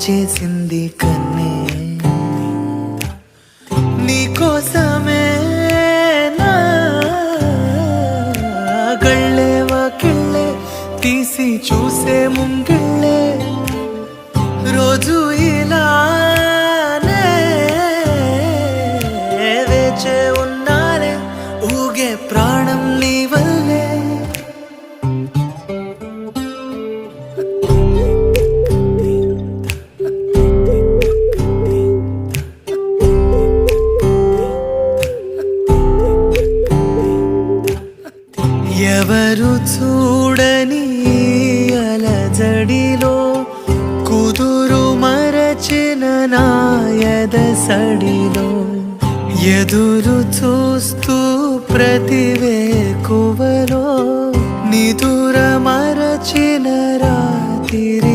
చేసింది కన్నే నీకోసమే నా గళ్ళే వాకిళ్ళే తీసి చూసే ముంగిళ్ళే రోజు ఇలానే వేచే ఉన్నాలే ఊగే ప్రాణం నీ వల్లే ఎవరు చూడని అలజడిలో కుదురు మరచిన నాయద సడిలో ఎదురు చూస్తూ ప్రతివేకువలో నిదుర మరచిన రాత్రి